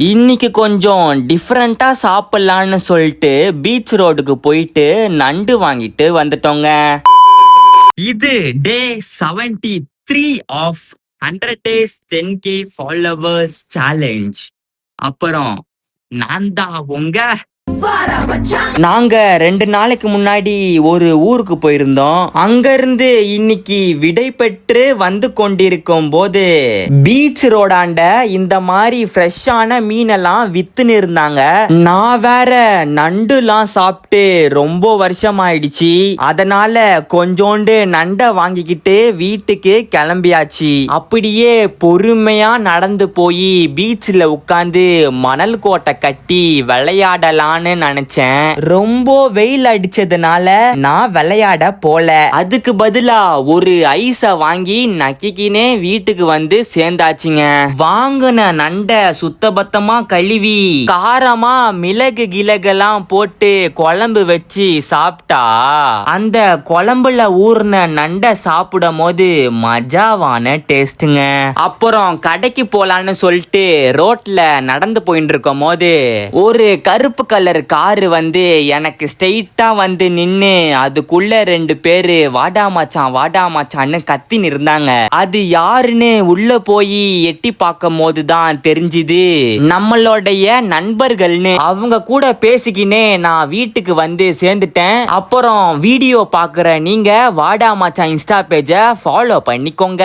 இன்னைக்கு கொஞ்சம் டிஃப்ரெண்டா சாப்பிடலான்னு சொல்லிட்டு பீச் ரோடுக்கு போயிட்டு நண்டு வாங்கிட்டு வந்துட்டோங்க. இது day 73 of 100 days 10K followers challenge. அப்புறம் நான் தான் உங்க நாங்க 2 நாளைக்கு முன்னாடி ஒரு ஊருக்கு போயிருந்தோம். அங்க இருந்து இன்னைக்கு விடை பெற்று வந்து கொண்டிருக்கும் போது பீச் ரோடாண்ட இந்த மாதிரி ஃப்ரெஷ்ஷான மீனெல்லாம் வித்துன்னு இருந்தாங்க. நான் வேற நண்டுலாம் சாப்பிட்டு ரொம்ப வருஷம் ஆயிடுச்சு. அதனால கொஞ்சோண்டு நண்டை வாங்கிக்கிட்டு வீட்டுக்கு கிளம்பியாச்சு. அப்படியே பொறுமையா நடந்து போய் பீச்ல உட்காந்து மணல் கோட்டை கட்டி விளையாடலான்னு நினைச்சேன். ரொம்ப வெயில் அடிச்சதுனால நான் விளையாட போல. அதுக்கு பதிலா ஒரு ஐஸ வாங்கி நக்கிக்கினே வீட்டுக்கு வந்து சேர்ந்தாச்சுங்க. வாங்கின நண்டை சுத்தபத்தமா கழுவி காரமா மிளகு கிழகெல்லாம் போட்டு குழம்பு வச்சு சாப்பிட்டா அந்த குழம்புல ஊர்ன நண்டை சாப்பிடும் போது மஜாவான டேஸ்டுங்க. அப்புறம் கடைக்கு போலான்னு சொல்லிட்டு ரோட்ல நடந்து போயிட்டு இருக்கும் போது ஒரு கருப்பு கலர் காரு வந்து எனக்கு ஸ்ட்ரெயிட்டா வந்து நின்னு அதுக்குள்ள 2 பேரு வாடா மச்சான்னு கத்தின்னு இருந்தாங்க. அது யாருன்னு உள்ள போய் எட்டி பார்க்கும் போதுதான் தெரிஞ்சுது நம்மளுடைய நண்பர்கள்னு. அவங்க கூட பேசிக்கினே நான் வீட்டுக்கு வந்து சேர்ந்துட்டேன். அப்புறம் வீடியோ பாக்குற நீங்க வாடா மச்சான் இன்ஸ்டா பேஜை ஃபாலோ பண்ணிக்கோங்க.